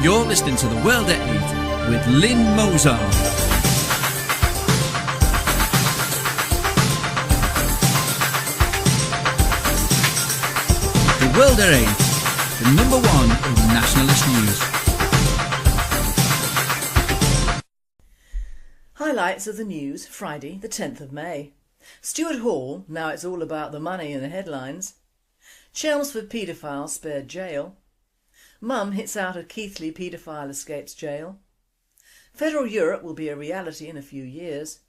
You're listening to The World at 8 with Lynn Mozart. The World at 8, the number one in nationalist news. Highlights of the news, Friday the 10th of May. Stuart Hall, now it's all about the money in the headlines. Chelmsford paedophile spared jail. Mum hits out a Keighley paedophile escapes jail. Federal Europe will be a reality in a few years.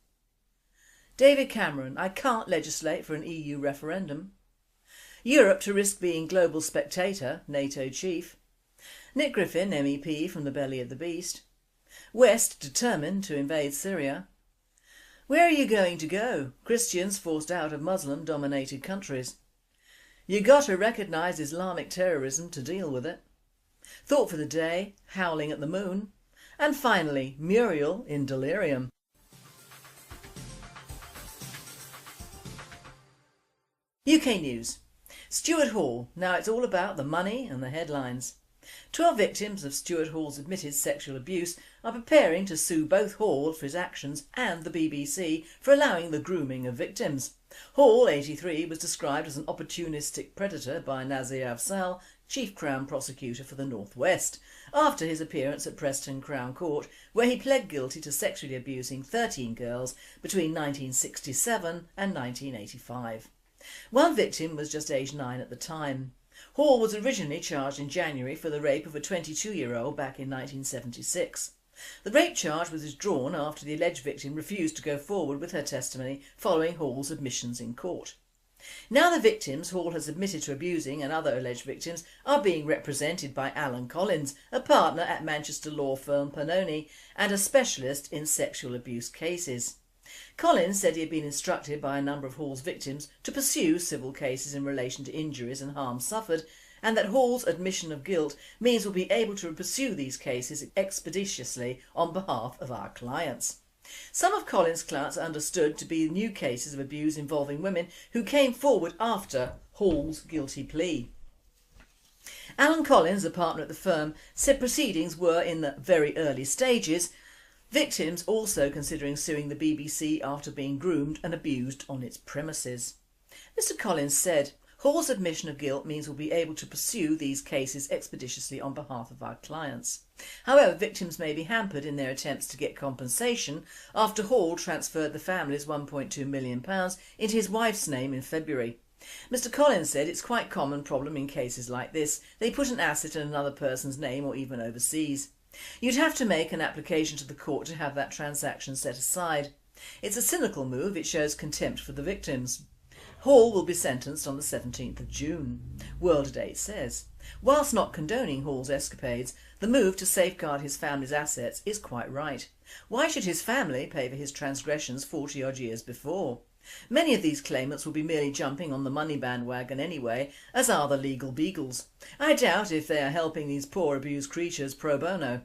David Cameron, I can't legislate for an EU referendum. Europe to risk being global spectator, NATO chief. Nick Griffin, MEP from the belly of the beast. West determined to invade Syria. Where are you going to go? Christians forced out of Muslim-dominated countries. You got to recognise Islamic terrorism to deal with it. Thought for the day, howling at the moon. And finally, Muriel in delirium. UK News. Stuart Hall, now it's all about the money and the headlines. 12 victims of Stuart Hall's admitted sexual abuse are preparing to sue both Hall for his actions and the BBC for allowing the grooming of victims. Hall, 83, was described as an opportunistic predator by Nazir Afzal, Chief Crown Prosecutor for the North West, after his appearance at Preston Crown Court, where he pled guilty to sexually abusing 13 girls between 1967 and 1985. One victim was just aged 9 at the time. Hall was originally charged in January for the rape of a 22-year-old back in 1976. The rape charge was withdrawn after the alleged victim refused to go forward with her testimony following Hall's admissions in court. Now the victims Hall has admitted to abusing and other alleged victims are being represented by Alan Collins, a partner at Manchester law firm Pannoni and a specialist in sexual abuse cases. Collins said he had been instructed by a number of Hall's victims to pursue civil cases in relation to injuries and harm suffered, and that Hall's admission of guilt means we'll be able to pursue these cases expeditiously on behalf of our clients. Some of Collins' clients are understood to be new cases of abuse involving women who came forward after Hall's guilty plea. Alan Collins, a partner at the firm, said proceedings were in the very early stages, victims also considering suing the BBC after being groomed and abused on its premises. Mr Collins said, Hall's admission of guilt means we'll be able to pursue these cases expeditiously on behalf of our clients. However, victims may be hampered in their attempts to get compensation after Hall transferred the family's £1.2 million into his wife's name in February. Mr Collins said it's quite a common problem in cases like this. They put an asset in another person's name or even overseas. You'd have to make an application to the court to have that transaction set aside. It's a cynical move, it shows contempt for the victims. Hall will be sentenced on the 17th of June, World at 8 says. Whilst not condoning Hall's escapades, the move to safeguard his family's assets is quite right. Why should his family pay for his transgressions 40-odd years before? Many of these claimants will be merely jumping on the money bandwagon anyway, as are the legal beagles. I doubt if they are helping these poor abused creatures pro bono.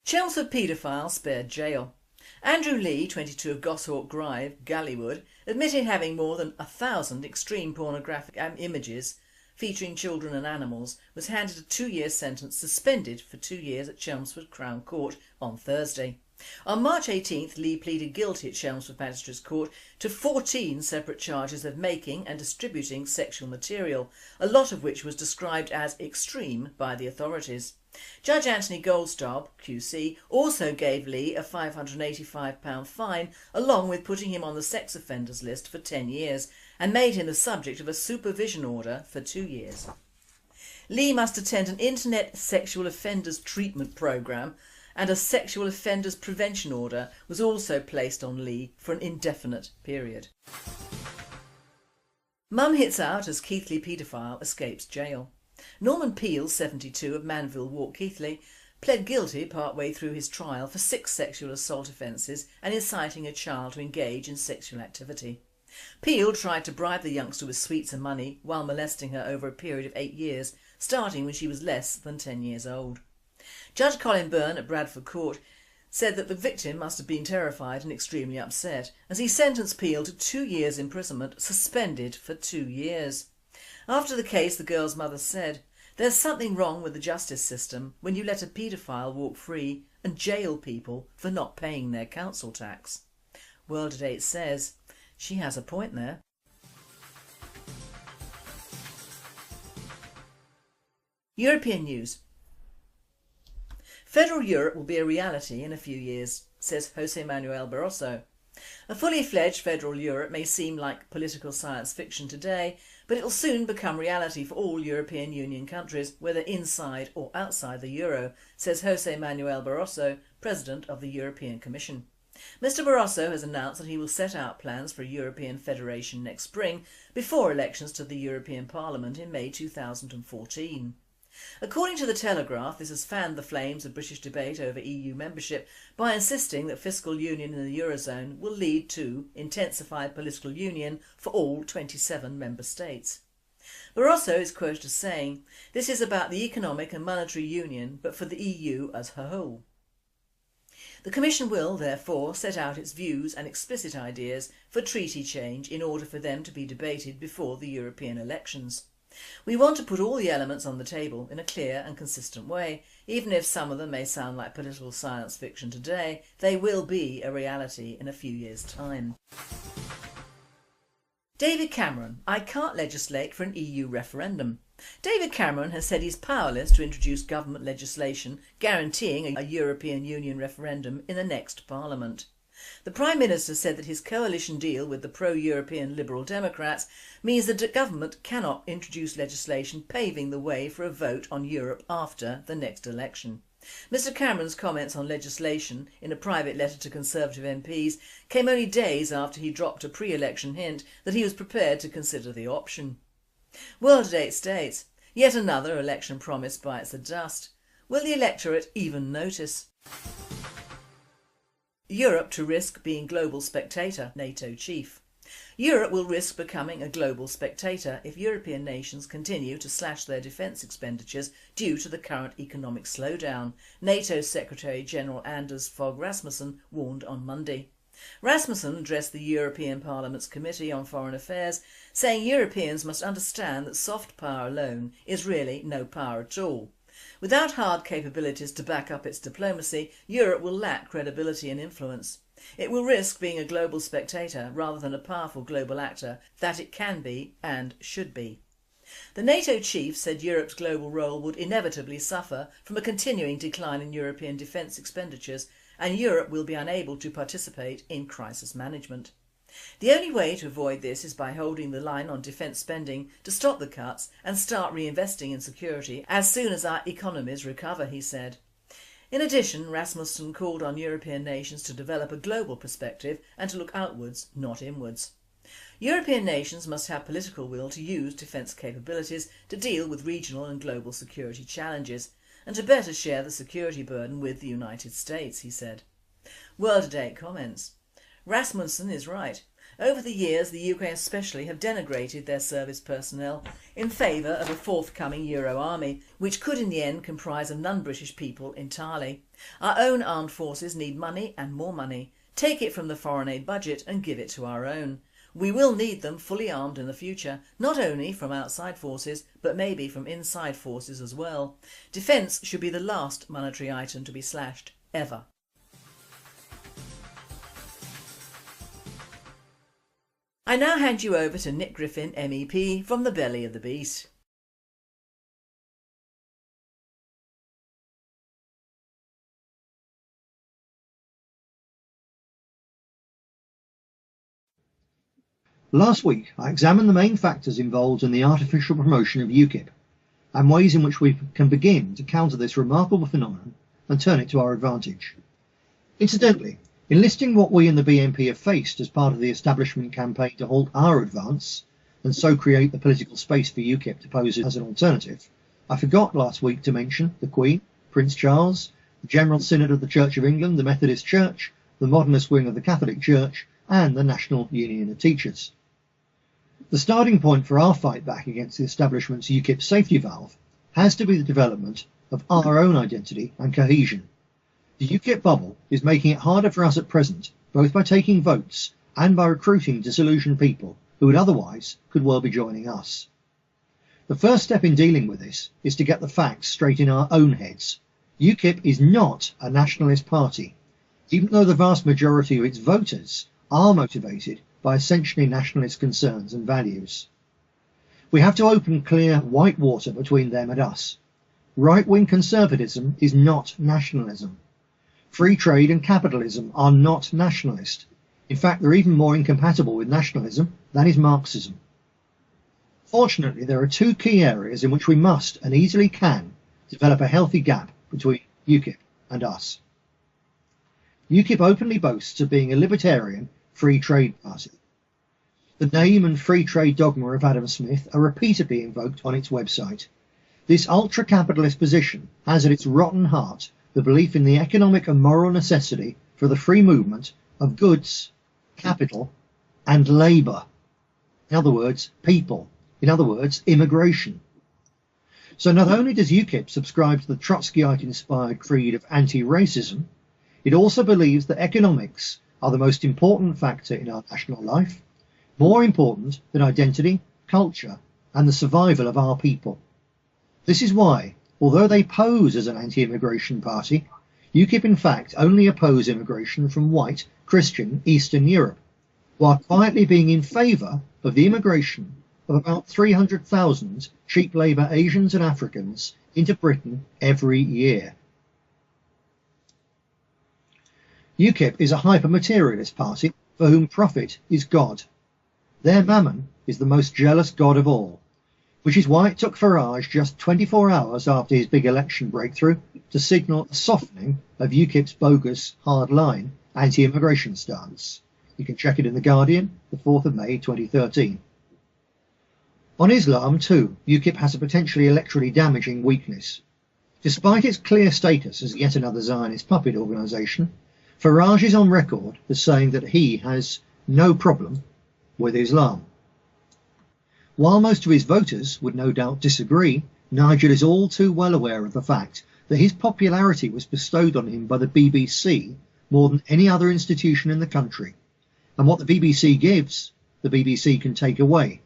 Chelmsford paedophile spared jail. Andrew Lee, 22 of Goshawk Drive, Gallywood, admitted having more than 1,000 extreme pornographic images featuring children and animals, was handed a 2-year sentence suspended for 2 years at Chelmsford Crown Court on Thursday. On March 18th, Lee pleaded guilty at Chelmsford Magistrates Court to 14 separate charges of making and distributing sexual material, a lot of which was described as extreme by the authorities. Judge Anthony Goldstaub, QC, also gave Lee a £585 fine along with putting him on the sex offenders list for 10 years and made him the subject of a supervision order for 2 years. Lee must attend an Internet Sexual Offenders Treatment Programme and a Sexual Offenders Prevention Order was also placed on Lee for an indefinite period. Mum hits out as Keighley paedophile escapes jail. Norman Peel, 72 of Manville Walk, Keighley, pled guilty partway through his trial for 6 sexual assault offences and inciting a child to engage in sexual activity. Peel tried to bribe the youngster with sweets and money while molesting her over a period of 8 years, starting when she was less than 10 years old. Judge Colin Byrne at Bradford Court said that the victim must have been terrified and extremely upset, as he sentenced Peel to 2 years imprisonment, suspended for 2 years. After the case, the girl's mother said, There's something wrong with the justice system when you let a paedophile walk free and jail people for not paying their council tax. World at 8 says she has a point there. European news. Federal Europe will be a reality in a few years, says José Manuel Barroso. A fully fledged federal Europe may seem like political science fiction today, but it will soon become reality for all European Union countries, whether inside or outside the euro, says José Manuel Barroso, President of the European Commission. Mr Barroso has announced that he will set out plans for a European federation next spring, before elections to the European Parliament in May 2014. According to The Telegraph, this has fanned the flames of British debate over EU membership by insisting that fiscal union in the Eurozone will lead to intensified political union for all 27 member states. Barroso is quoted as saying, "This is about the economic and monetary union, but for the EU as a whole." The Commission will, therefore, set out its views and explicit ideas for treaty change in order for them to be debated before the European elections. We want to put all the elements on the table in a clear and consistent way. Even if some of them may sound like political science fiction today, they will be a reality in a few years' time. David Cameron, I can't legislate for an EU referendum. David Cameron has said he's powerless to introduce government legislation guaranteeing a European Union referendum in the next Parliament. The Prime Minister said that his coalition deal with the pro-European Liberal Democrats means that the government cannot introduce legislation paving the way for a vote on Europe after the next election. Mr Cameron's comments on legislation in a private letter to Conservative MPs came only days after he dropped a pre-election hint that he was prepared to consider the option. World at 8 states, yet another election promise bites the dust. Will the electorate even notice? Europe to risk being global spectator, NATO chief. Europe will risk becoming a global spectator if European nations continue to slash their defence expenditures due to the current economic slowdown, NATO Secretary-General Anders Fogh Rasmussen warned on Monday. Rasmussen addressed the European Parliament's Committee on Foreign Affairs, saying Europeans must understand that soft power alone is really no power at all. Without hard capabilities to back up its diplomacy, Europe will lack credibility and influence. It will risk being a global spectator rather than a powerful global actor that it can be and should be. The NATO chief said Europe's global role would inevitably suffer from a continuing decline in European defence expenditures, and Europe will be unable to participate in crisis management. The only way to avoid this is by holding the line on defence spending to stop the cuts and start reinvesting in security as soon as our economies recover, he said. In addition, Rasmussen called on European nations to develop a global perspective and to look outwards, not inwards. European nations must have political will to use defence capabilities to deal with regional and global security challenges and to better share the security burden with the United States, he said. World at 8 comments. Rasmussen is right. Over the years, the UK especially have denigrated their service personnel in favour of a forthcoming Euro army, which could in the end comprise of non-British people entirely. Our own armed forces need money and more money. Take it from the foreign aid budget and give it to our own. We will need them fully armed in the future, not only from outside forces, but maybe from inside forces as well. Defence should be the last monetary item to be slashed, ever. I now hand you over to Nick Griffin, MEP, from the belly of the beast. Last week I examined the main factors involved in the artificial promotion of UKIP and ways in which we can begin to counter this remarkable phenomenon and turn it to our advantage. Incidentally, in listing what we in the BNP have faced as part of the establishment campaign to halt our advance and so create the political space for UKIP to pose as an alternative, I forgot last week to mention the Queen, Prince Charles, the General Synod of the Church of England, the Methodist Church, the modernist wing of the Catholic Church and the National Union of Teachers. The starting point for our fight back against the establishment's UKIP safety valve has to be the development of our own identity and cohesion. The UKIP bubble is making it harder for us at present, both by taking votes and by recruiting disillusioned people who would otherwise could well be joining us. The first step in dealing with this is to get the facts straight in our own heads. UKIP is not a nationalist party, even though the vast majority of its voters are motivated by essentially nationalist concerns and values. We have to open clear white water between them and us. Right-wing conservatism is not nationalism. Free trade and capitalism are not nationalist. In fact, they're even more incompatible with nationalism than is Marxism. Fortunately, there are two key areas in which we must and easily can develop a healthy gap between UKIP and us. UKIP openly boasts of being a libertarian free trade party. The name and free trade dogma of Adam Smith are repeatedly invoked on its website. This ultra-capitalist position has at its rotten heart the belief in the economic and moral necessity for the free movement of goods, capital, and labour. In other words, people. In other words, immigration. So not only does UKIP subscribe to the Trotskyite-inspired creed of anti-racism, it also believes that economics are the most important factor in our national life, more important than identity, culture, and the survival of our people. This is why, although they pose as an anti-immigration party, UKIP in fact only oppose immigration from white, Christian, Eastern Europe, while quietly being in favour of the immigration of about 300,000 cheap labour Asians and Africans into Britain every year. UKIP is a hyper-materialist party for whom profit is God. Their mammon is the most jealous god of all, which is why it took Farage just 24 hours after his big election breakthrough to signal a softening of UKIP's bogus, hard-line, anti-immigration stance. You can check it in The Guardian, the 4th of May 2013. On Islam, too, UKIP has a potentially electorally damaging weakness. Despite its clear status as yet another Zionist puppet organisation, Farage is on record as saying that he has no problem with Islam. While most of his voters would no doubt disagree, Nigel is all too well aware of the fact that his popularity was bestowed on him by the BBC more than any other institution in the country, and what the BBC gives, the BBC can take away,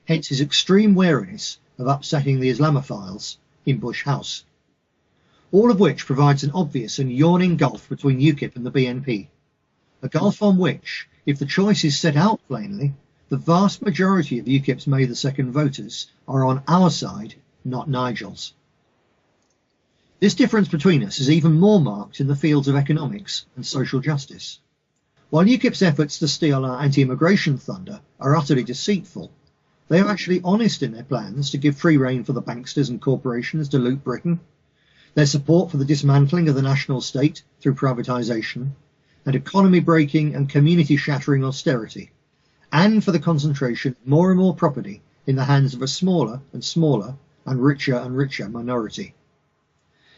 hence his extreme wariness of upsetting the Islamophiles in Bush House. All of which provides an obvious and yawning gulf between UKIP and the BNP, a gulf on which, if the choice is set out plainly, the vast majority of UKIP's May the 2nd voters are on our side, not Nigel's. This difference between us is even more marked in the fields of economics and social justice. While UKIP's efforts to steal our anti-immigration thunder are utterly deceitful, they are actually honest in their plans to give free rein for the banksters and corporations to loot Britain, their support for the dismantling of the national state through privatisation, and economy-breaking and community-shattering austerity, and for the concentration of more and more property in the hands of a smaller and smaller and richer minority.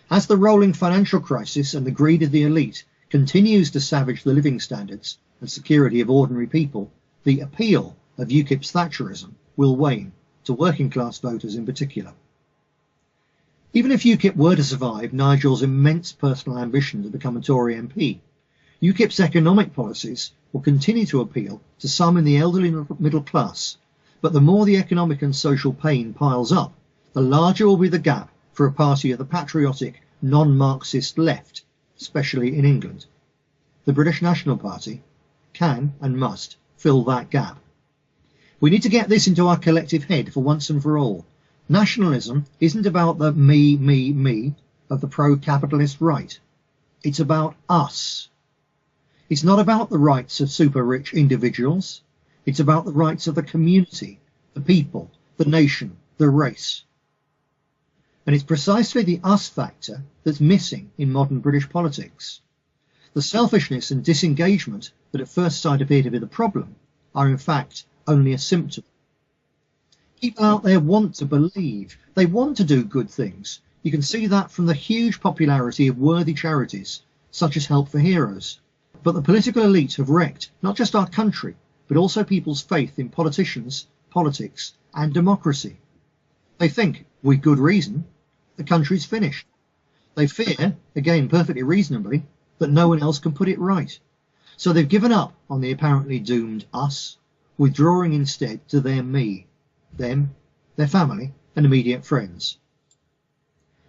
As the rolling financial crisis and the greed of the elite continues to savage the living standards and security of ordinary people, the appeal of UKIP's Thatcherism will wane, to working class voters in particular. Even if UKIP were to survive Nigel's immense personal ambition to become a Tory MP, UKIP's economic policies will continue to appeal to some in the elderly middle class, but the more the economic and social pain piles up, the larger will be the gap for a party of the patriotic, non-Marxist left, especially in England. The British National Party can and must fill that gap. We need to get this into our collective head for once and for all. Nationalism isn't about the me of the pro-capitalist right. It's about us. It's not about the rights of super-rich individuals. It's about the rights of the community, the people, the nation, the race. And it's precisely the us factor that's missing in modern British politics. The selfishness and disengagement that at first sight appear to be the problem are in fact only a symptom. People out there want to believe. They want to do good things. You can see that from the huge popularity of worthy charities, such as Help for Heroes. But the political elite have wrecked not just our country, but also people's faith in politicians, politics, and democracy. They think, with good reason, the country's finished. They fear, again perfectly reasonably, that no one else can put it right. So they've given up on the apparently doomed us, withdrawing instead to their me, them, their family, and immediate friends.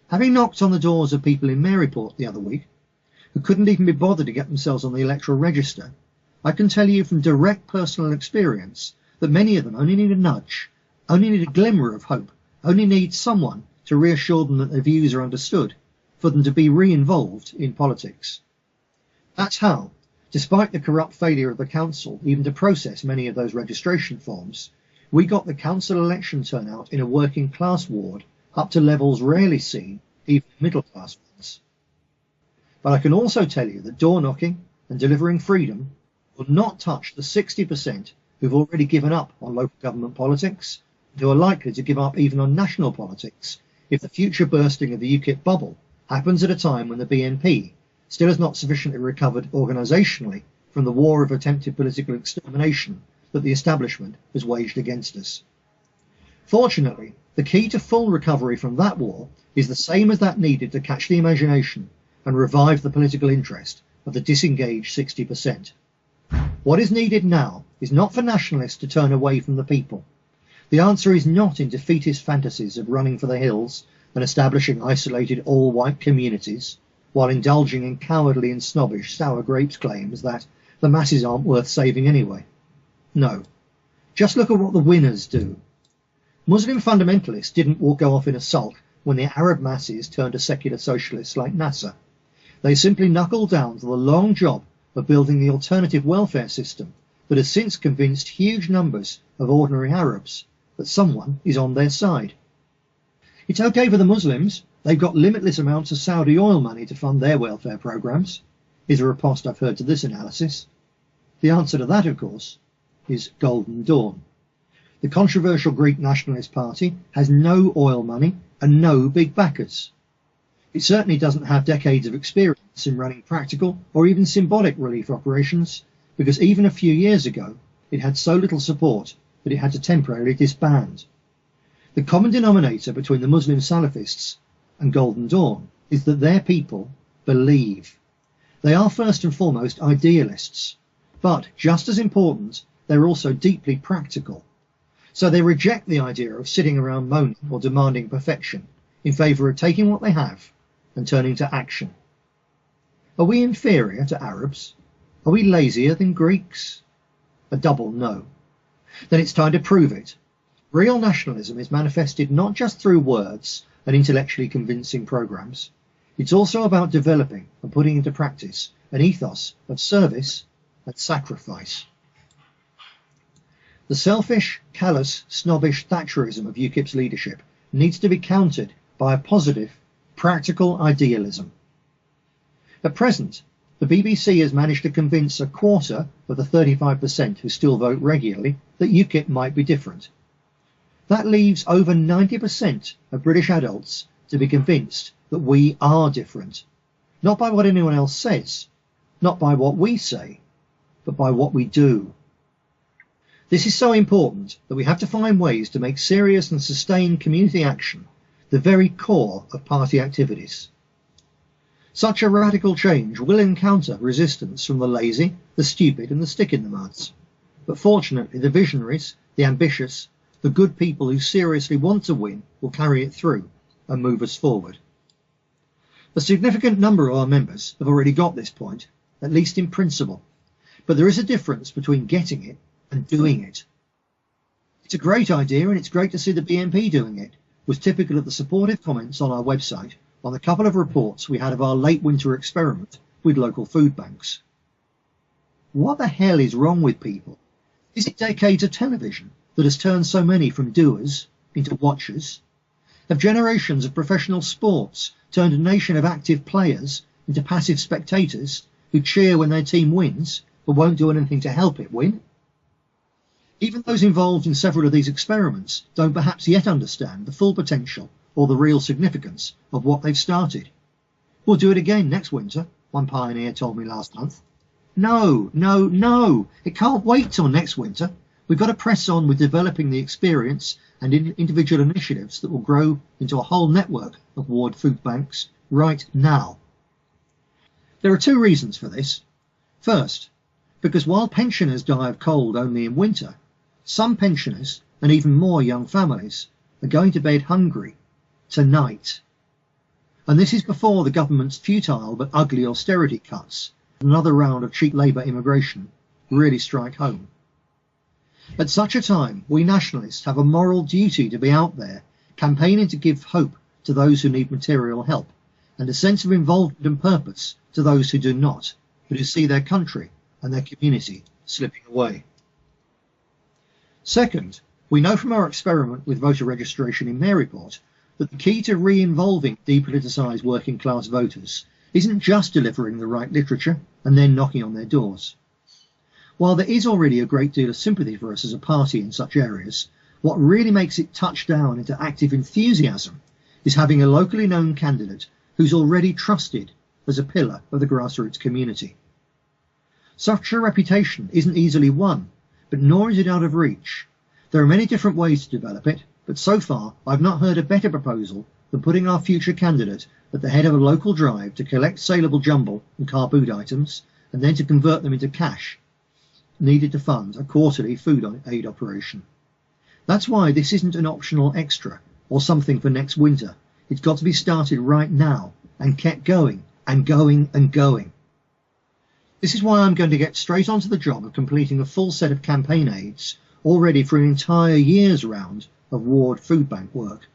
Having knocked on the doors of people in Maryport the other week, who couldn't even be bothered to get themselves on the electoral register, I can tell you from direct personal experience that many of them only need a nudge, only need a glimmer of hope, only need someone to reassure them that their views are understood, for them to be re-involved in politics. That's how, despite the corrupt failure of the council even to process many of those registration forms, we got the council election turnout in a working class ward up to levels rarely seen even in middle class ones. But I can also tell you that door knocking and delivering freedom will not touch the 60% who've already given up on local government politics and who are likely to give up even on national politics if the future bursting of the UKIP bubble happens at a time when the BNP still has not sufficiently recovered organisationally from the war of attempted political extermination that the establishment has waged against us. Fortunately, the key to full recovery from that war is the same as that needed to catch the imagination and revive the political interest of the disengaged 60%. What is needed now is not for nationalists to turn away from the people. The answer is not in defeatist fantasies of running for the hills and establishing isolated all-white communities, while indulging in cowardly and snobbish sour grapes claims that the masses aren't worth saving anyway. No. Just look at what the winners do. Muslim fundamentalists didn't go off in a sulk when the Arab masses turned to secular socialists like Nasser. They simply knuckled down to the long job of building the alternative welfare system that has since convinced huge numbers of ordinary Arabs that someone is on their side. It's okay for the Muslims. They've got limitless amounts of Saudi oil money to fund their welfare programs, is a riposte I've heard to this analysis. The answer to that, of course, is Golden Dawn. The controversial Greek Nationalist Party has no oil money and no big backers. It certainly doesn't have decades of experience in running practical or even symbolic relief operations, because even a few years ago it had so little support that it had to temporarily disband. The common denominator between the Muslim Salafists and Golden Dawn is that their people believe. They are first and foremost idealists, but just as important, they're also deeply practical. So they reject the idea of sitting around moaning or demanding perfection in favour of taking what they have and turning to action. Are we inferior to Arabs? Are we lazier than Greeks? A double no. Then it's time to prove it. Real nationalism is manifested not just through words and intellectually convincing programmes. It's also about developing and putting into practice an ethos of service and sacrifice. The selfish, callous, snobbish Thatcherism of UKIP's leadership needs to be countered by a positive, practical idealism. At present, the BBC has managed to convince a quarter of the 35% who still vote regularly that UKIP might be different. That leaves over 90% of British adults to be convinced that we are different, not by what anyone else says, not by what we say, but by what we do. This is so important that we have to find ways to make serious and sustained community action the very core of party activities. Such a radical change will encounter resistance from the lazy, the stupid and the stick-in-the-muds. But fortunately the visionaries, the ambitious, the good people who seriously want to win will carry it through and move us forward. A significant number of our members have already got this point, at least in principle. But there is a difference between getting it and doing it. It's a great idea and it's great to see the BNP doing it, was typical of the supportive comments on our website on the couple of reports we had of our late winter experiment with local food banks. What the hell is wrong with people? Is it decades of television that has turned so many from doers into watchers? Have generations of professional sports turned a nation of active players into passive spectators who cheer when their team wins but won't do anything to help it win? Even those involved in several of these experiments don't perhaps yet understand the full potential or the real significance of what they've started. We'll do it again next winter, one pioneer told me last month. No, it can't wait till next winter. We've got to press on with developing the experience and individual initiatives that will grow into a whole network of ward food banks right now. There are two reasons for this. First, because while pensioners die of cold only in winter, some pensioners and even more young families are going to bed hungry tonight. And this is before the government's futile but ugly austerity cuts and another round of cheap labour immigration really strike home. At such a time, we nationalists have a moral duty to be out there campaigning to give hope to those who need material help and a sense of involvement and purpose to those who do not, but who see their country and their community slipping away. Second, we know from our experiment with voter registration in Maryport that the key to re-involving depoliticised working class voters isn't just delivering the right literature and then knocking on their doors. While there is already a great deal of sympathy for us as a party in such areas, what really makes it touch down into active enthusiasm is having a locally known candidate who's already trusted as a pillar of the grassroots community. Such a reputation isn't easily won, but nor is it out of reach. There are many different ways to develop it, but so far I've not heard a better proposal than putting our future candidate at the head of a local drive to collect saleable jumble and car boot items and then to convert them into cash needed to fund a quarterly food aid operation. That's why this isn't an optional extra or something for next winter. It's got to be started right now and kept going and going and going. This is why I'm going to get straight onto the job of completing a full set of campaign aids all ready for an entire year's round of ward food bank work.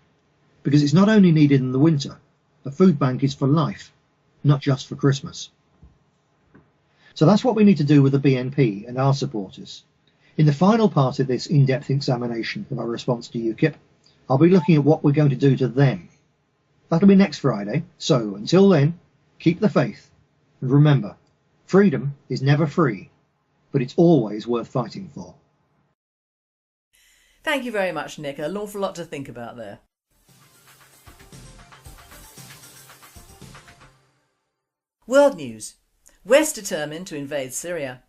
Because it's not only needed in the winter, a food bank is for life, not just for Christmas. So that's what we need to do with the BNP and our supporters. In the final part of this in-depth examination of our response to UKIP, I'll be looking at what we're going to do to them. That'll be next Friday, so until then, keep the faith, and remember, freedom is never free, but it's always worth fighting for. Thank you very much, Nick. An awful lot to think about there. World news. West determined to invade Syria.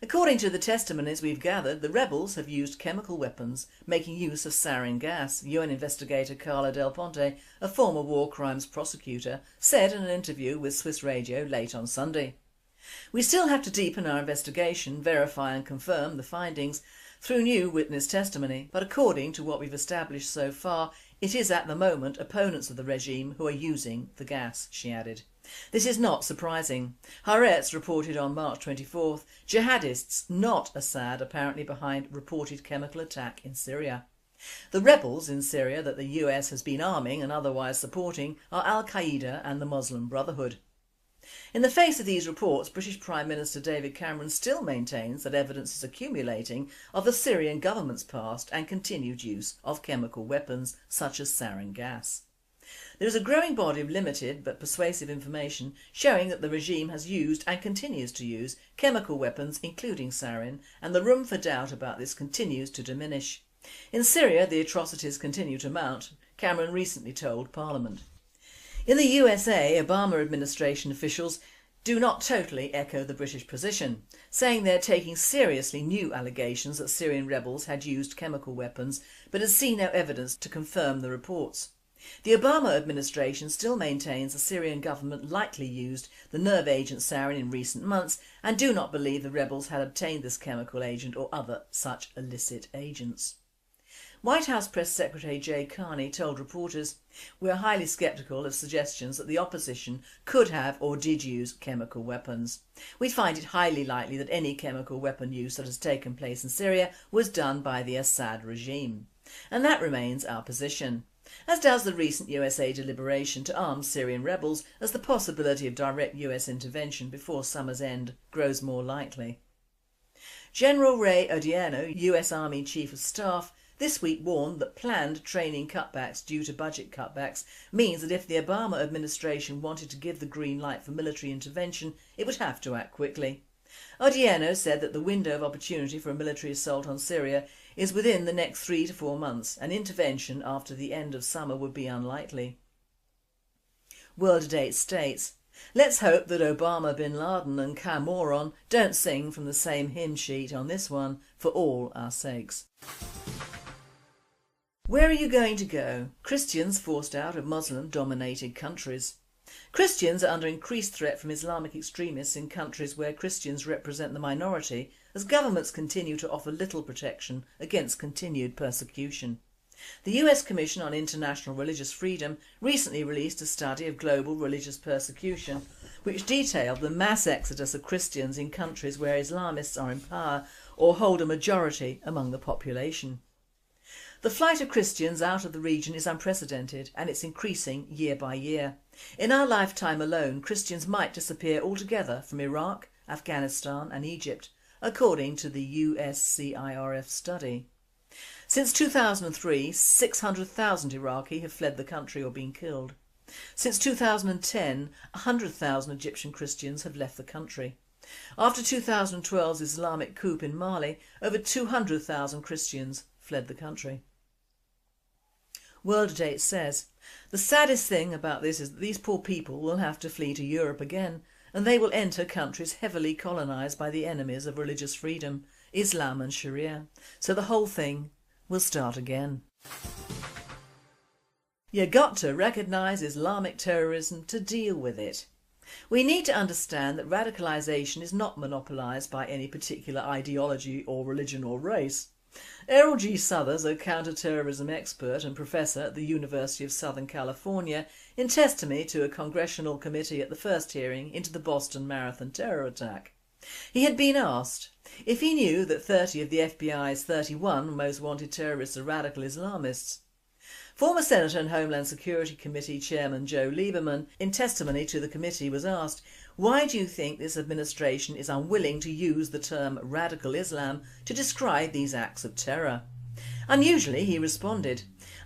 According to the testimonies we've gathered, the rebels have used chemical weapons, making use of sarin gas, UN investigator Carla Del Ponte, a former war crimes prosecutor, said in an interview with Swiss Radio late on Sunday. We still have to deepen our investigation, verify and confirm the findings through new witness testimony, but according to what we've established so far, it is at the moment opponents of the regime who are using the gas, she added. This is not surprising. Haaretz reported on March 24th, jihadists, not Assad, apparently behind reported chemical attack in Syria. The rebels in Syria that the US has been arming and otherwise supporting are Al-Qaeda and the Muslim Brotherhood. In the face of these reports, British Prime Minister David Cameron still maintains that evidence is accumulating of the Syrian government's past and continued use of chemical weapons such as sarin gas. There is a growing body of limited but persuasive information showing that the regime has used and continues to use chemical weapons including sarin, and the room for doubt about this continues to diminish. In Syria the atrocities continue to mount, Cameron recently told Parliament. In the USA, Obama administration officials do not totally echo the British position, saying they're taking seriously new allegations that Syrian rebels had used chemical weapons, but has seen no evidence to confirm the reports. The Obama administration still maintains the Syrian government likely used the nerve agent sarin in recent months and do not believe the rebels had obtained this chemical agent or other such illicit agents. White House Press Secretary Jay Carney told reporters, "We are highly sceptical of suggestions that the opposition could have or did use chemical weapons. We find it highly likely that any chemical weapon use that has taken place in Syria was done by the Assad regime. And that remains our position, as does the recent USA deliberation to arm Syrian rebels as the possibility of direct US intervention before summer's end grows more likely." General Ray Odierno, US Army Chief of Staff, this week warned that planned training cutbacks due to budget cutbacks means that if the Obama administration wanted to give the green light for military intervention, it would have to act quickly. Odierno said that the window of opportunity for a military assault on Syria is within the next 3 to 4 months, and intervention after the end of summer would be unlikely. World Date states, "Let's hope that Obama, Bin Laden and Cameron don't sing from the same hymn sheet on this one, for all our sakes." Where are you going to go? Christians forced out of Muslim-dominated countries. Christians are under increased threat from Islamic extremists in countries where Christians represent the minority, as governments continue to offer little protection against continued persecution. The US Commission on International Religious Freedom recently released a study of global religious persecution which detailed the mass exodus of Christians in countries where Islamists are in power or hold a majority among the population. The flight of Christians out of the region is unprecedented and it's increasing year by year. In our lifetime alone, Christians might disappear altogether from Iraq, Afghanistan and Egypt, according to the USCIRF study. Since 2003, 600,000 Iraqi have fled the country or been killed. Since 2010, 100,000 Egyptian Christians have left the country. After 2012's Islamic coup in Mali, over 200,000 Christians fled the country. World Date says, the saddest thing about this is that these poor people will have to flee to Europe again, and they will enter countries heavily colonised by the enemies of religious freedom, Islam and Sharia, so the whole thing will start again. You got to recognise Islamic terrorism to deal with it. We need to understand that radicalisation is not monopolised by any particular ideology or religion or race. Errol G. Southers, a counter-terrorism expert and professor at the University of Southern California, in testimony to a congressional committee at the first hearing into the Boston Marathon terror attack. He had been asked if he knew that 30 of the FBI's 31 most wanted terrorists are radical Islamists. Former Senator and Homeland Security Committee Chairman Joe Lieberman, in testimony to the committee, was asked, "Why do you think this administration is unwilling to use the term radical Islam to describe these acts of terror?" Unusually, he responded,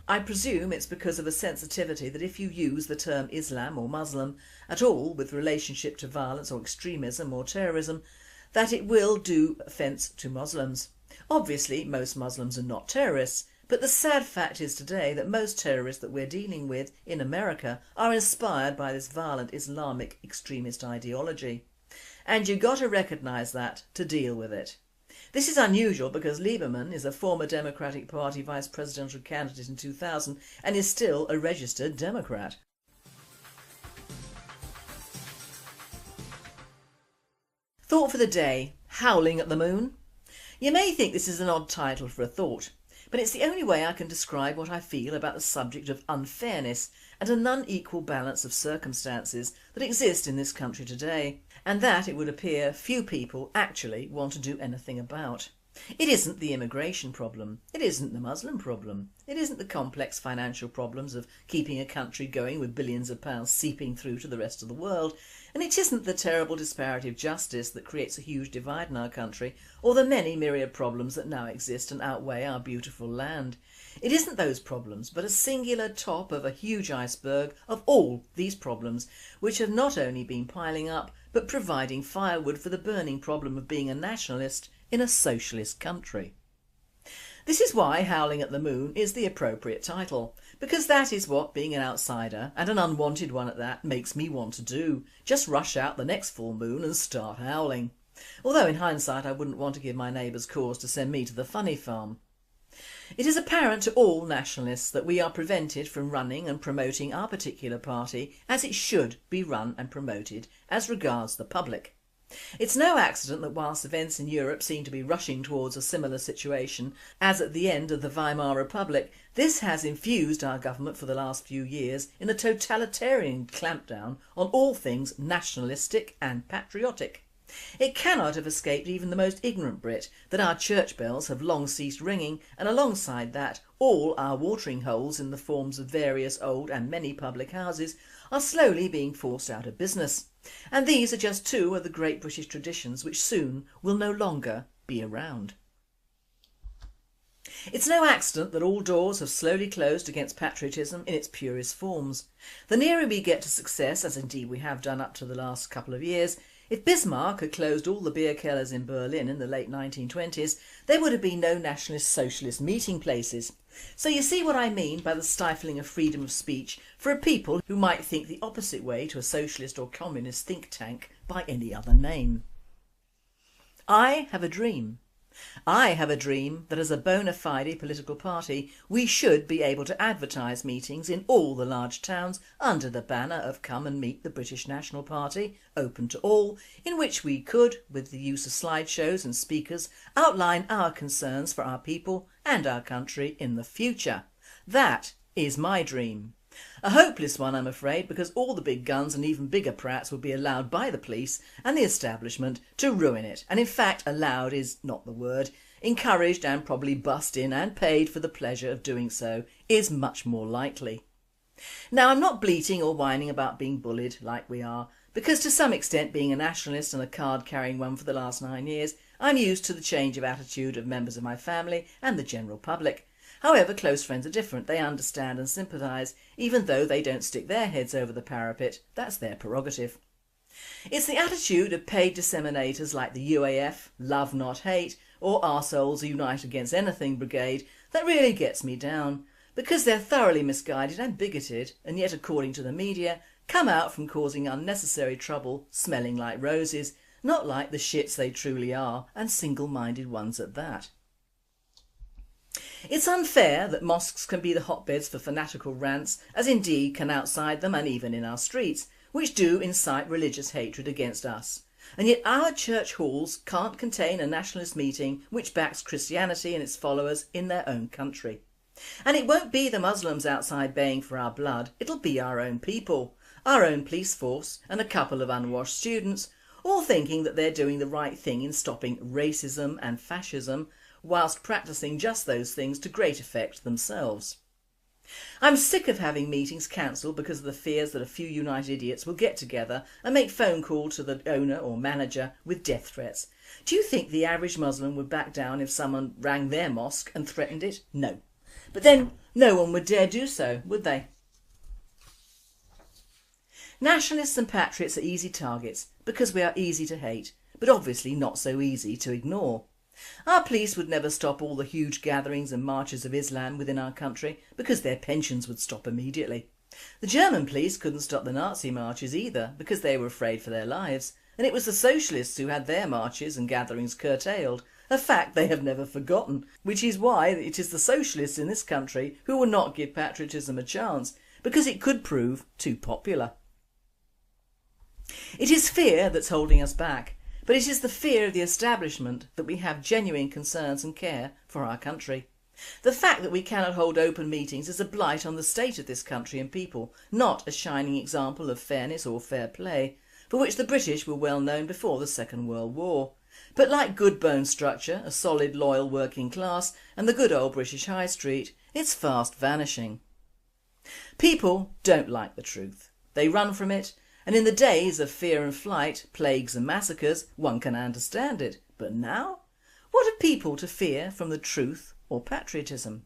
"I presume it's because of a sensitivity that if you use the term Islam or Muslim at all with relationship to violence or extremism or terrorism, that it will do offence to Muslims. Obviously, most Muslims are not terrorists. But the sad fact is today that most terrorists that we're dealing with in America are inspired by this violent Islamic extremist ideology. And you've got to recognise that to deal with it." This is unusual because Lieberman is a former Democratic Party vice presidential candidate in 2000 and is still a registered Democrat. Thought for the day: Howling at the Moon. You may think this is an odd title for a thought, but it's the only way I can describe what I feel about the subject of unfairness and an unequal balance of circumstances that exist in this country today, and that it would appear few people actually want to do anything about. It isn't the immigration problem, it isn't the Muslim problem, it isn't the complex financial problems of keeping a country going with billions of pounds seeping through to the rest of the world, and it isn't the terrible disparity of justice that creates a huge divide in our country, or the many myriad problems that now exist and outweigh our beautiful land. It isn't those problems, but a singular top of a huge iceberg of all these problems, which have not only been piling up, but providing firewood for the burning problem of being a nationalist in a socialist country. This is why Howling at the Moon is the appropriate title, because that is what being an outsider, and an unwanted one at that, makes me want to do. Just rush out the next full moon and start howling. Although in hindsight I wouldn't want to give my neighbours cause to send me to the funny farm. It is apparent to all nationalists that we are prevented from running and promoting our particular party as it should be run and promoted as regards the public. It's no accident that whilst events in Europe seem to be rushing towards a similar situation as at the end of the Weimar Republic, this has infused our government for the last few years in a totalitarian clampdown on all things nationalistic and patriotic. It cannot have escaped even the most ignorant Brit that our church bells have long ceased ringing, and alongside that all our watering holes in the forms of various old and many public houses are slowly being forced out of business. And these are just two of the great British traditions which soon will no longer be around. It's no accident that all doors have slowly closed against patriotism in its purest forms. The nearer we get to success, as indeed we have done up to the last couple of years, if Bismarck had closed all the beer kellers in Berlin in the late 1920s, there would have been no nationalist socialist meeting places. So you see what I mean by the stifling of freedom of speech for a people who might think the opposite way to a socialist or communist think tank by any other name. I have a dream. I have a dream that as a bona fide political party we should be able to advertise meetings in all the large towns under the banner of "Come and Meet the British National Party, open to all," in which we could, with the use of slideshows and speakers, outline our concerns for our people and our country in the future. That is my dream. A hopeless one, I'm afraid, because all the big guns and even bigger prats would be allowed by the police and the establishment to ruin it, and in fact allowed is not the word, encouraged and probably bussed in and paid for the pleasure of doing so is much more likely. Now, I'm not bleating or whining about being bullied like we are, because to some extent, being a nationalist and a card carrying one for the last 9 years, I'm used to the change of attitude of members of my family and the general public. However, close friends are different. They understand and sympathise, even though they don't stick their heads over the parapet. That's their prerogative. It's the attitude of paid disseminators like the UAF, Love Not Hate, or Arseholes Unite Against Anything Brigade that really gets me down, because they're thoroughly misguided and bigoted, and yet, according to the media, come out from causing unnecessary trouble smelling like roses, not like the shits they truly are, and single-minded ones at that. It's unfair that mosques can be the hotbeds for fanatical rants, as indeed can outside them and even in our streets, which do incite religious hatred against us. And yet our church halls can't contain a nationalist meeting which backs Christianity and its followers in their own country. And it won't be the Muslims outside baying for our blood, it'll be our own people, our own police force and a couple of unwashed students, all thinking that they're doing the right thing in stopping racism and fascism, whilst practising just those things to great effect themselves. I'm sick of having meetings cancelled because of the fears that a few united idiots will get together and make phone call to the owner or manager with death threats. Do you think the average Muslim would back down if someone rang their mosque and threatened it? No. But then no one would dare do so, would they? Nationalists and patriots are easy targets because we are easy to hate, but obviously not so easy to ignore. Our police would never stop all the huge gatherings and marches of Islam within our country because their pensions would stop immediately. The German police couldn't stop the Nazi marches either because they were afraid for their lives, and it was the socialists who had their marches and gatherings curtailed, a fact they have never forgotten, which is why it is the socialists in this country who will not give patriotism a chance, because it could prove too popular. It is fear that's holding us back. But it is the fear of the establishment that we have genuine concerns and care for our country. The fact that we cannot hold open meetings is a blight on the state of this country and people, not a shining example of fairness or fair play, for which the British were well known before the Second World War. But like good bone structure, a solid loyal working class and the good old British High Street, it's fast vanishing. People don't like the truth. They run from it. And in the days of fear and flight, plagues and massacres, one can understand it. But now? What are people to fear from the truth or patriotism?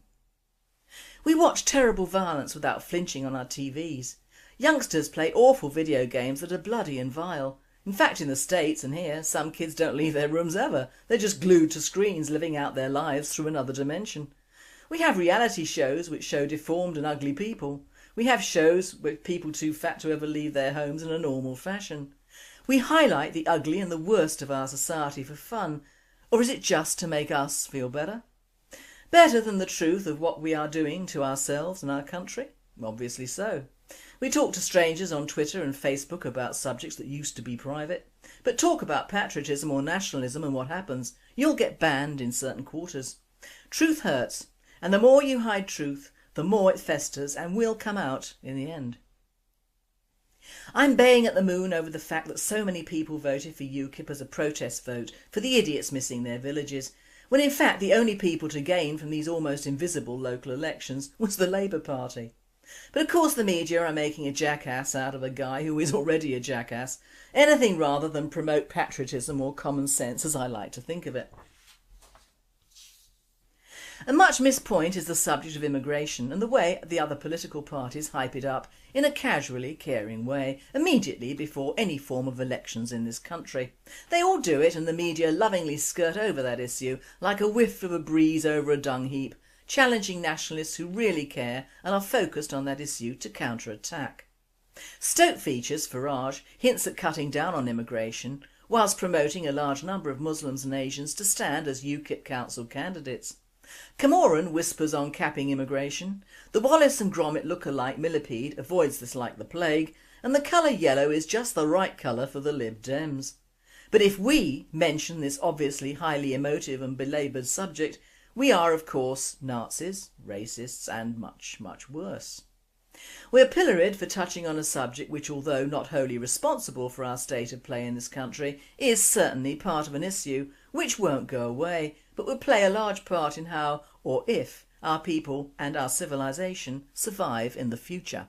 We watch terrible violence without flinching on our TVs. Youngsters play awful video games that are bloody and vile. In fact, in the States and here, some kids don't leave their rooms ever. They're just glued to screens living out their lives through another dimension. We have reality shows which show deformed and ugly people. We have shows with people too fat to ever leave their homes in a normal fashion. We highlight the ugly and the worst of our society for fun, or is it just to make us feel better? Better than the truth of what we are doing to ourselves and our country? Obviously so. We talk to strangers on Twitter and Facebook about subjects that used to be private, but talk about patriotism or nationalism and what happens? You'll get banned in certain quarters. Truth hurts, and the more you hide truth, the more it festers and will come out in the end. I'm baying at the moon over the fact that so many people voted for UKIP as a protest vote for the idiots missing their villages, when in fact the only people to gain from these almost invisible local elections was the Labour Party. But of course the media are making a jackass out of a guy who is already a jackass, anything rather than promote patriotism or common sense as I like to think of it. A much missed point is the subject of immigration and the way the other political parties hype it up in a casually caring way immediately before any form of elections in this country. They all do it and the media lovingly skirt over that issue like a whiff of a breeze over a dung heap, challenging nationalists who really care and are focused on that issue to counter-attack. Stoke features Farage hints at cutting down on immigration whilst promoting a large number of Muslims and Asians to stand as UKIP council candidates. Cameron whispers on capping immigration, the Wallace and Gromit look-alike millipede avoids this like the plague, and the colour yellow is just the right colour for the Lib Dems. But if we mention this obviously highly emotive and belaboured subject, We are, of course, Nazis, racists and much, much worse. We are pilloried for touching on a subject which, although not wholly responsible for our state of play in this country, is certainly part of an issue which won't go away but will play a large part in how, or if, our people and our civilisation survive in the future.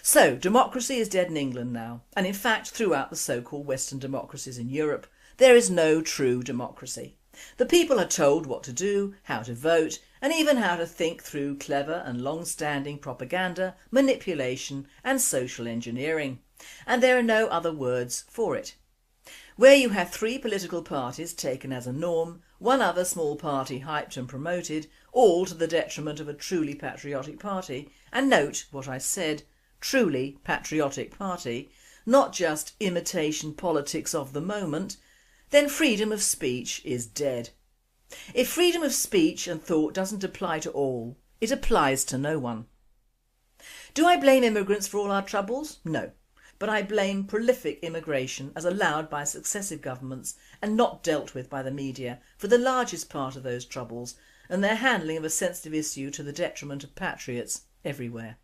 So, democracy is dead in England now, and in fact throughout the so-called Western democracies in Europe there is no true democracy. The people are told what to do, how to vote, and even how to think through clever and long-standing propaganda, manipulation and social engineering. And there are no other words for it. Where you have 3 political parties taken as a norm, one other small party hyped and promoted, all to the detriment of a truly patriotic party, and note what I said, truly patriotic party, not just imitation politics of the moment, then freedom of speech is dead. If freedom of speech and thought doesn't apply to all, it applies to no one. Do I blame immigrants for all our troubles? No, but I blame prolific immigration as allowed by successive governments and not dealt with by the media for the largest part of those troubles and their handling of a sensitive issue to the detriment of patriots everywhere.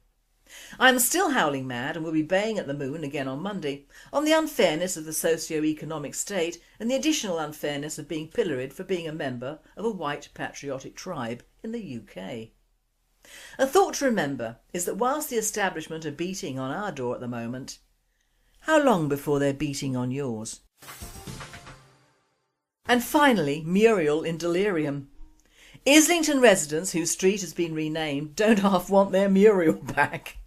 I am still howling mad and will be baying at the moon again on Monday on the unfairness of the socio-economic state and the additional unfairness of being pilloried for being a member of a white patriotic tribe in the UK. A thought to remember is that whilst the establishment are beating on our door at the moment, how long before they're beating on yours? And finally, Muriel in delirium. Islington residents whose street has been renamed don't half want their Muriel back.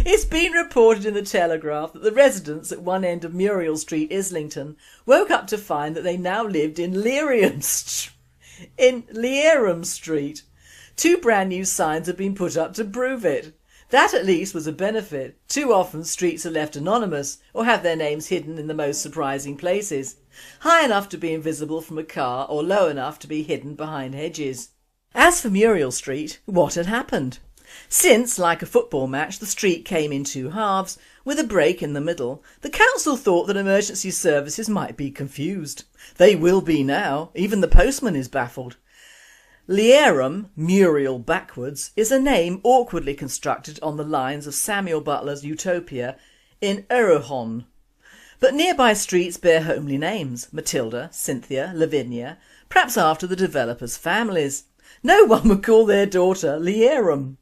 It's been reported in the Telegraph that the residents at one end of Muriel Street, Islington, woke up to find that they now lived in Leerham Street. 2 brand new signs have been put up to prove it. That at least was a benefit. Too often streets are left anonymous or have their names hidden in the most surprising places. High enough to be invisible from a car or low enough to be hidden behind hedges. As for Muriel Street, what had happened? Since, like a football match, the street came in 2 halves, with a break in the middle, the council thought that emergency services might be confused. They will be now, even the postman is baffled. Leerham, Muriel backwards, is a name awkwardly constructed on the lines of Samuel Butler's Utopia in Erewhon. But nearby streets bear homely names, Matilda, Cynthia, Lavinia, perhaps after the developers' families. No one would call their daughter Leerham.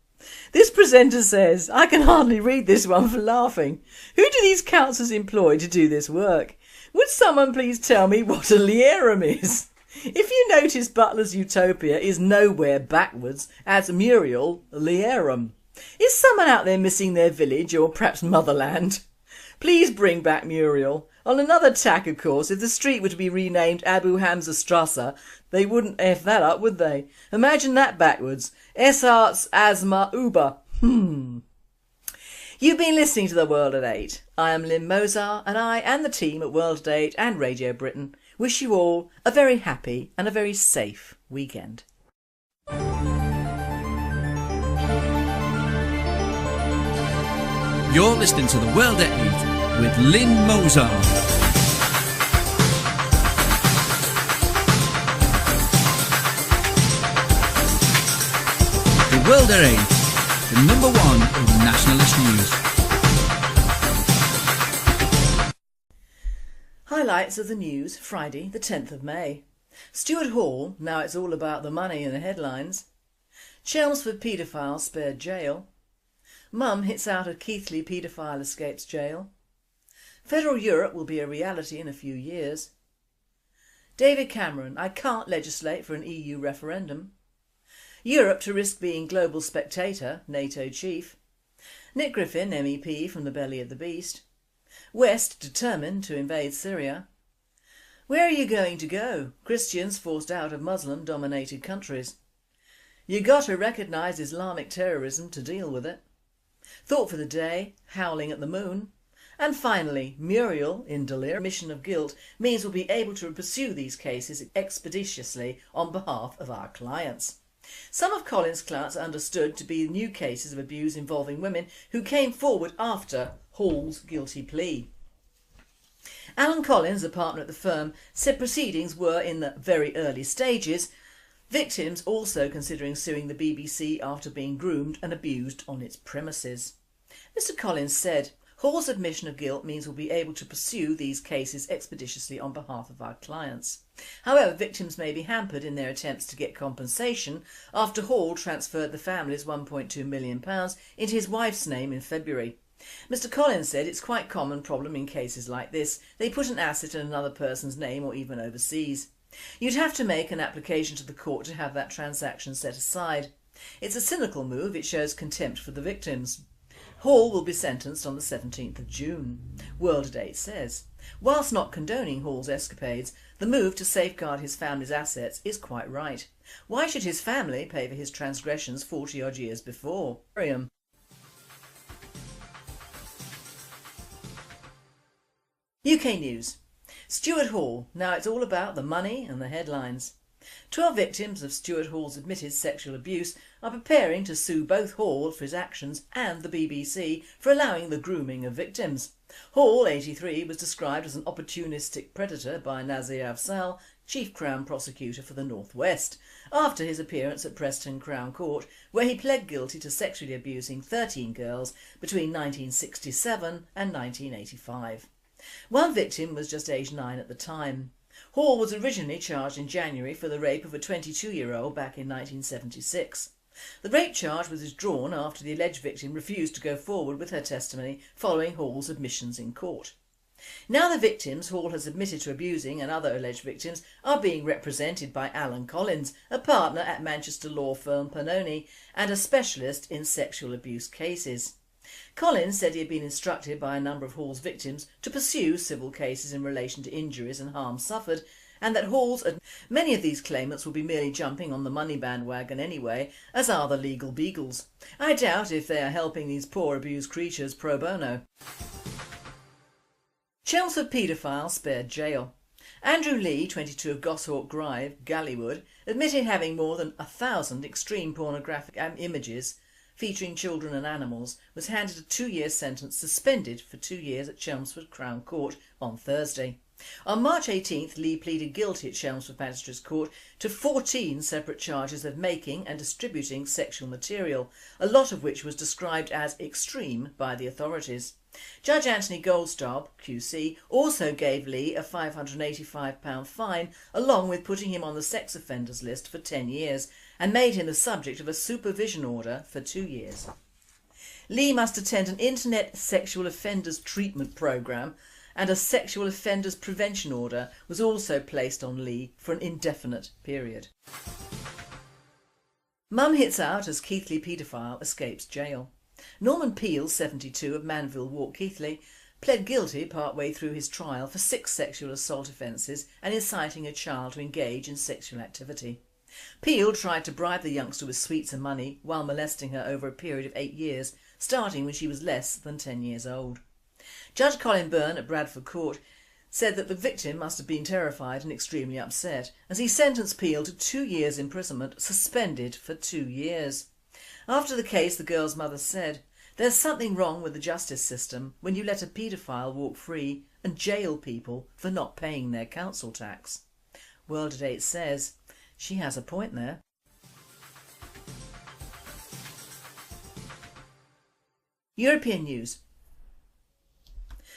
This presenter says, I can hardly read this one for laughing. Who do these councils employ to do this work? Would someone please tell me what a Leerham is? If you notice Butler's Utopia is nowhere backwards as Muriel Leerham. Is someone out there missing their village or perhaps motherland? Please bring back Muriel. On another tack, of course, if the street were to be renamed Abu Hamza Strasse, they wouldn't F that up, would they? Imagine that backwards. Esarts Asma Uber. You've been listening to The World at 8. I am Lynn Mozart and I and the team at World at 8 and Radio Britain wish you all a very happy and a very safe weekend. You're listening to The World at 8 with Lynn Mozart. The World at 8, the number 1 in nationalist news. Highlights of the news, Friday the 10th of May. Stuart Hall, now it's all about the money in the headlines. Chelmsford paedophile spared jail. Mum hits out a Keighley paedophile escapes jail. Federal Europe will be a reality in a few years. David Cameron, I can't legislate for an EU referendum. Europe to risk being global spectator, NATO chief. Nick Griffin, MEP from the belly of the beast. West determined to invade Syria. Where are you going to go? Christians forced out of Muslim-dominated countries. You got to recognise Islamic terrorism to deal with it. Thought for the day, howling at the moon. And finally, Muriel in delirium. Admission of guilt means we'll be able to pursue these cases expeditiously on behalf of our clients. Some of Colin's clients are understood to be new cases of abuse involving women who came forward after Hall's guilty plea. Alan Collins, a partner at the firm, said proceedings were in the very early stages, Victims also considering suing the BBC after being groomed and abused on its premises. Mr Collins said, "Hall's admission of guilt means we'll be able to pursue these cases expeditiously on behalf of our clients. However, victims may be hampered in their attempts to get compensation after Hall transferred the family's £1.2 million into his wife's name in February. Mr Collins said it's quite a common problem in cases like this. They put an asset in another person's name or even overseas. You'd have to make an application to the court to have that transaction set aside. It's a cynical move, it shows contempt for the victims." Hall will be sentenced on the 17th of June. World at 8 says, whilst not condoning Hall's escapades, the move to safeguard his family's assets is quite right. Why should his family pay for his transgressions 40 odd years before? UK News. Stuart Hall, now it's all about the money and the headlines. 12 victims of Stuart Hall's admitted sexual abuse are preparing to sue both Hall for his actions and the BBC for allowing the grooming of victims. Hall, 83, was described as an opportunistic predator by Nazir Afzal, Chief Crown Prosecutor for the North West, after his appearance at Preston Crown Court, where he pled guilty to sexually abusing 13 girls between 1967 and 1985. One victim was just aged 9 at the time. Hall was originally charged in January for the rape of a 22-year-old back in 1976. The rape charge was withdrawn after the alleged victim refused to go forward with her testimony following Hall's admissions in court. Now the victims Hall has admitted to abusing and other alleged victims are being represented by Alan Collins, a partner at Manchester law firm Pannoni and a specialist in sexual abuse cases. Collins said he had been instructed by a number of Hall's victims to pursue civil cases in relation to injuries and harm suffered, and that many of these claimants will be merely jumping on the money bandwagon anyway, as are the legal beagles. I doubt if they are helping these poor abused creatures pro bono. Chelmsford paedophile spared jail. Andrew Lee, 22 of Goshawk Drive, Gallywood, admitted having more than 1,000 extreme pornographic images featuring children and animals, was handed a 2-year sentence suspended for 2 years at Chelmsford Crown Court on Thursday. On March 18th, Lee pleaded guilty at Chelmsford Magistrates Court to 14 separate charges of making and distributing sexual material, a lot of which was described as extreme by the authorities. Judge Anthony Goldstaub, QC, also gave Lee a £585 fine along with putting him on the sex offenders list for 10 years and made him the subject of a supervision order for 2 years. Lee must attend an internet sexual offenders treatment programme and a sexual offenders prevention order was also placed on Lee for an indefinite period. Mum hits out as Keighley paedophile escapes jail. Norman Peel, 72 of Manville Walk, Keighley, pled guilty partway through his trial for 6 sexual assault offences and inciting a child to engage in sexual activity. Peel tried to bribe the youngster with sweets and money while molesting her over a period of 8 years, starting when she was less than 10 years old. Judge Colin Byrne at Bradford Court said that the victim must have been terrified and extremely upset, as he sentenced Peel to 2 years imprisonment, suspended for 2 years. After the case, the girl's mother said, "There's something wrong with the justice system when you let a paedophile walk free and jail people for not paying their council tax." World at 8 says, she has a point there. European news.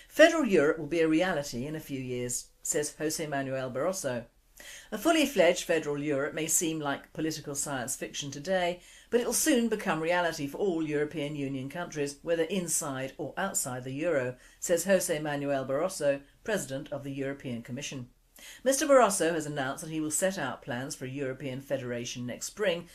Federal Europe will be a reality in a few years, says José Manuel Barroso. A fully fledged federal Europe may seem like political science fiction today, but it will soon become reality for all European Union countries, whether inside or outside the euro, says José Manuel Barroso, President of the European Commission. Mr Barroso has announced that he will set out plans for a European federation next spring,